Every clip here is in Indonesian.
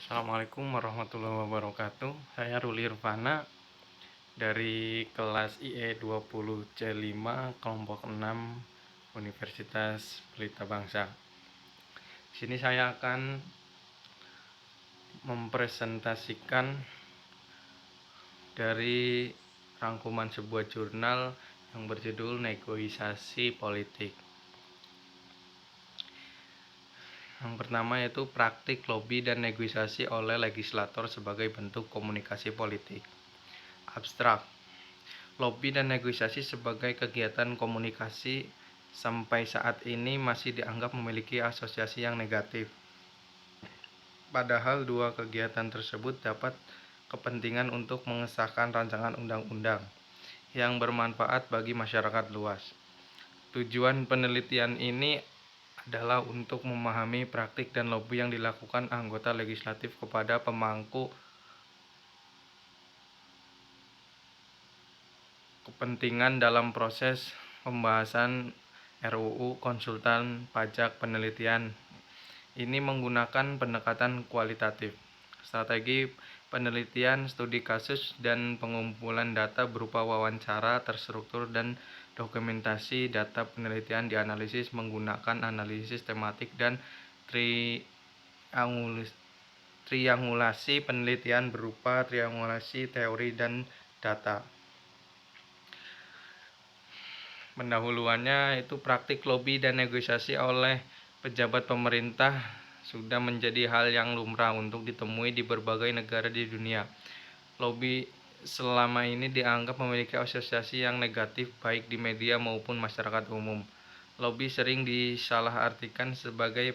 Assalamualaikum warahmatullahi wabarakatuh. Saya Ruli Irfana dari kelas IE 20C5 kelompok 6 Universitas Pelita Bangsa. Di sini saya akan mempresentasikan dari rangkuman sebuah jurnal yang berjudul Negosiasi Politik. Yang pertama yaitu praktik lobby dan negosiasi oleh legislator sebagai bentuk komunikasi politik. Abstrak. Lobby dan negosiasi sebagai kegiatan komunikasi sampai saat ini masih dianggap memiliki asosiasi yang negatif. Padahal dua kegiatan tersebut dapat kepentingan untuk mengesahkan rancangan undang-undang yang bermanfaat bagi masyarakat luas. Tujuan penelitian ini adalah untuk memahami praktik dan lobby yang dilakukan anggota legislatif kepada pemangku kepentingan dalam proses pembahasan RUU konsultan pajak penelitian. Ini menggunakan pendekatan kualitatif. Strategi penelitian, studi kasus, dan pengumpulan data berupa wawancara terstruktur dan dokumentasi data penelitian dianalisis menggunakan analisis tematik dan triangulasi penelitian berupa triangulasi teori dan data. Pendahuluannya itu praktik lobby dan negosiasi oleh pejabat pemerintah sudah menjadi hal yang lumrah untuk ditemui di berbagai negara di dunia. Lobby selama ini dianggap memiliki asosiasi yang negatif baik di media maupun masyarakat umum. Lobby sering disalahartikan sebagai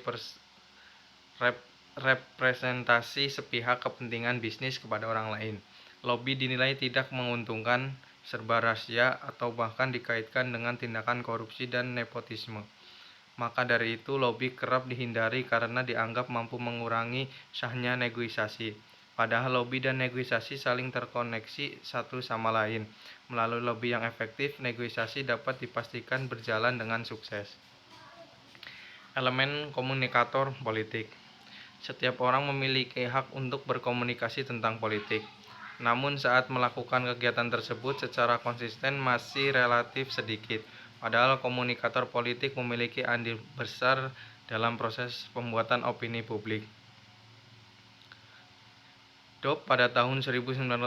representasi sepihak kepentingan bisnis kepada orang lain. Lobby dinilai tidak menguntungkan, serba rahasia, atau bahkan dikaitkan dengan tindakan korupsi dan nepotisme. Maka dari itu, lobby kerap dihindari karena dianggap mampu mengurangi sahnya negosiasi. Padahal lobby dan negosiasi saling terkoneksi satu sama lain. Melalui lobby yang efektif, negosiasi dapat dipastikan berjalan dengan sukses. Elemen komunikator politik. Setiap orang memiliki hak untuk berkomunikasi tentang politik. Namun saat melakukan kegiatan tersebut secara konsisten masih relatif sedikit. Padahal komunikator politik memiliki andil besar dalam proses pembuatan opini publik. Dobb pada tahun 1998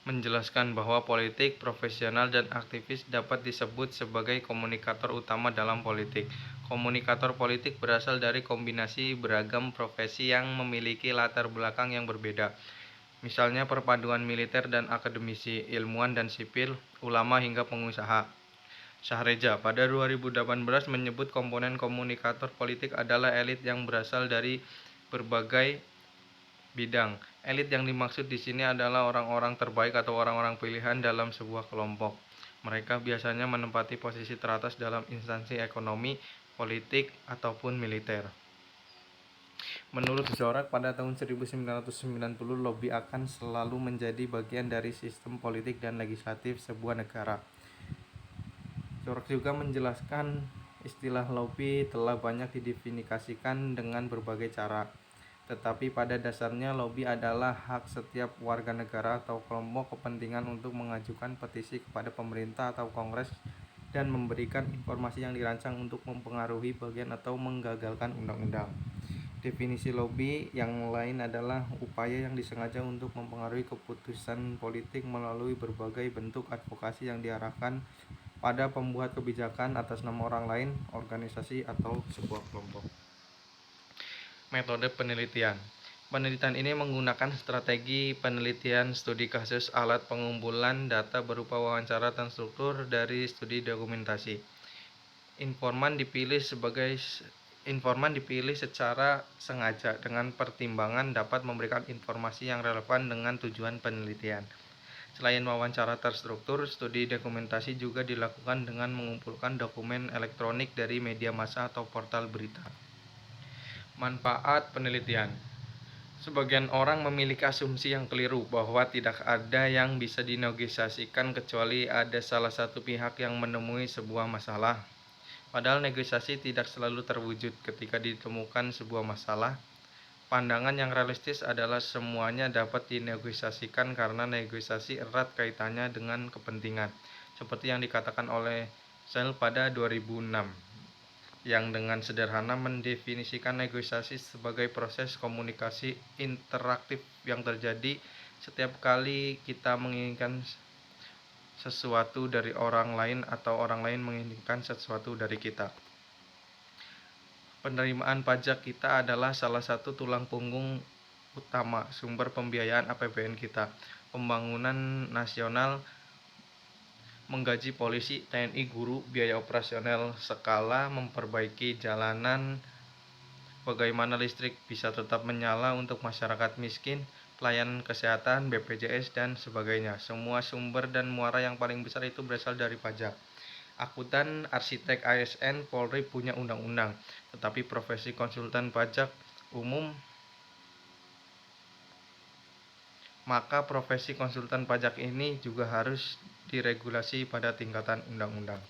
menjelaskan bahwa politik, profesional, dan aktivis dapat disebut sebagai komunikator utama dalam politik. Komunikator politik berasal dari kombinasi beragam profesi yang memiliki latar belakang yang berbeda. Misalnya perpaduan militer dan akademisi, ilmuwan dan sipil, ulama hingga pengusaha. Shahreja pada 2018 menyebut komponen komunikator politik adalah elit yang berasal dari berbagai bidang. Elit yang dimaksud di sini adalah orang-orang terbaik atau orang-orang pilihan dalam sebuah kelompok. Mereka biasanya menempati posisi teratas dalam instansi ekonomi, politik, ataupun militer. Menurut Zorak pada tahun 1990, lobby akan selalu menjadi bagian dari sistem politik dan legislatif sebuah negara. Zorak juga menjelaskan istilah lobby telah banyak didefinisikan dengan berbagai cara. Tetapi pada dasarnya lobby adalah hak setiap warga negara atau kelompok kepentingan untuk mengajukan petisi kepada pemerintah atau kongres dan memberikan informasi yang dirancang untuk mempengaruhi bagian atau menggagalkan undang-undang. Definisi lobby yang lain adalah upaya yang disengaja untuk mempengaruhi keputusan politik melalui berbagai bentuk advokasi yang diarahkan pada pembuat kebijakan atas nama orang lain, organisasi, atau sebuah kelompok. Metode penelitian. Penelitian ini menggunakan strategi penelitian, studi kasus, alat pengumpulan data berupa wawancara terstruktur dari studi dokumentasi. Informan dipilih secara sengaja dengan pertimbangan dapat memberikan informasi yang relevan dengan tujuan penelitian. Selain wawancara terstruktur, studi dokumentasi juga dilakukan dengan mengumpulkan dokumen elektronik dari media massa atau portal berita. Manfaat penelitian. Sebagian orang memiliki asumsi yang keliru bahwa tidak ada yang bisa dinegosiasikan kecuali ada salah satu pihak yang menemui sebuah masalah. Padahal negosiasi tidak selalu terwujud ketika ditemukan sebuah masalah. Pandangan yang realistis adalah semuanya dapat dinegosiasikan karena negosiasi erat kaitannya dengan kepentingan, seperti yang dikatakan oleh Sel pada 2006, yang dengan sederhana mendefinisikan negosiasi sebagai proses komunikasi interaktif yang terjadi setiap kali kita menginginkan sesuatu dari orang lain atau orang lain menginginkan sesuatu dari kita. Penerimaan pajak kita adalah salah satu tulang punggung utama sumber pembiayaan APBN kita. Pembangunan nasional, menggaji polisi, TNI, guru, biaya operasional skala, memperbaiki jalanan, bagaimana listrik bisa tetap menyala untuk masyarakat miskin, pelayanan kesehatan, BPJS, dan sebagainya. Semua sumber dan muara yang paling besar itu berasal dari pajak. Akuntan, arsitek, ASN, Polri punya undang-undang, tetapi profesi konsultan pajak umum, maka profesi konsultan pajak ini juga harus diregulasi pada tingkatan undang-undang.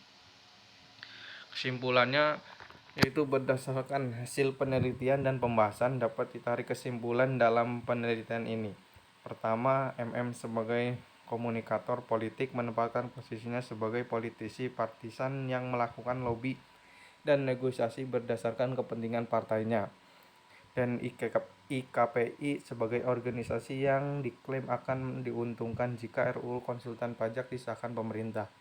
Kesimpulannya, yaitu berdasarkan hasil penelitian dan pembahasan dapat ditarik kesimpulan dalam penelitian ini. Pertama, sebagai komunikator politik menempatkan posisinya sebagai politisi partisan yang melakukan lobby dan negosiasi berdasarkan kepentingan partainya. Dan IKPI sebagai organisasi yang diklaim akan diuntungkan jika RUU konsultan pajak disahkan pemerintah.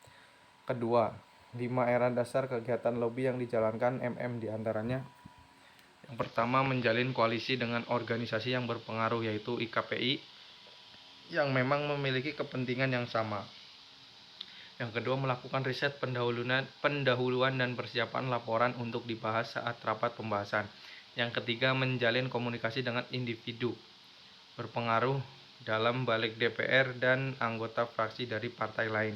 Kedua, 5 era dasar kegiatan lobby yang dijalankan diantaranya. Yang pertama, menjalin koalisi dengan organisasi yang berpengaruh, yaitu IKPI, yang memang memiliki kepentingan yang sama. Yang kedua, melakukan riset pendahuluan dan persiapan laporan untuk dibahas saat rapat pembahasan. Yang ketiga, menjalin komunikasi dengan individu berpengaruh dalam balik DPR dan anggota fraksi dari partai lain.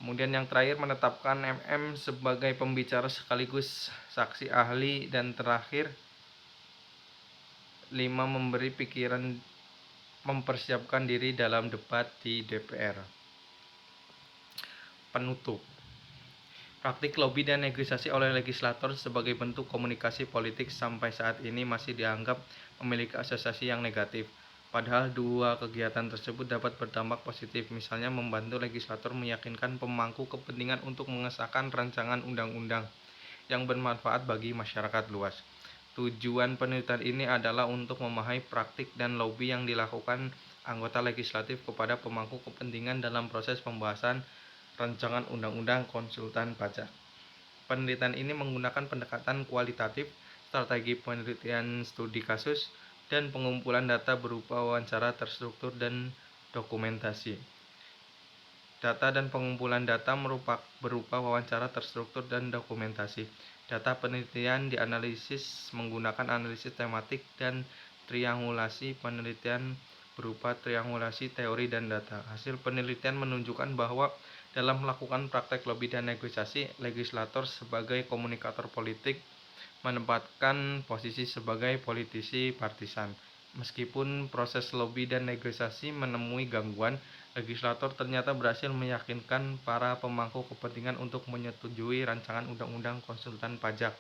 Kemudian yang terakhir, menetapkan sebagai pembicara sekaligus saksi ahli. Dan terakhir, 5, memberi pikiran mempersiapkan diri dalam debat di DPR. Penutup. Praktik lobby dan negosiasi oleh legislator sebagai bentuk komunikasi politik sampai saat ini masih dianggap memiliki asosiasi yang negatif. Padahal dua kegiatan tersebut dapat berdampak positif, misalnya membantu legislator meyakinkan pemangku kepentingan untuk mengesahkan rancangan undang-undang yang bermanfaat bagi masyarakat luas. Tujuan penelitian ini adalah untuk memahami praktik dan lobby yang dilakukan anggota legislatif kepada pemangku kepentingan dalam proses pembahasan rancangan undang-undang konsultan pajak. Penelitian ini menggunakan pendekatan kualitatif, strategi penelitian studi kasus, dan pengumpulan data berupa wawancara terstruktur dan dokumentasi. Data dan pengumpulan data berupa wawancara terstruktur dan dokumentasi. Data penelitian dianalisis menggunakan analisis tematik dan triangulasi penelitian berupa triangulasi teori dan data. Hasil penelitian menunjukkan bahwa dalam melakukan praktek lobby dan negosiasi, legislator sebagai komunikator politik menempatkan posisi sebagai politisi partisan. Meskipun proses lobby dan negosiasi menemui gangguan, legislator ternyata berhasil meyakinkan para pemangku kepentingan untuk menyetujui rancangan undang-undang konsultan pajak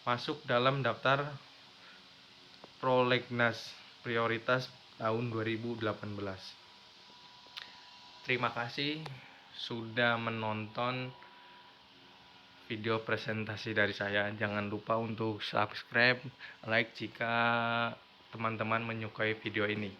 masuk dalam daftar prolegnas prioritas tahun 2018. Terima kasih sudah menonton video presentasi dari saya. Jangan lupa untuk subscribe, like jika teman-teman menyukai video ini.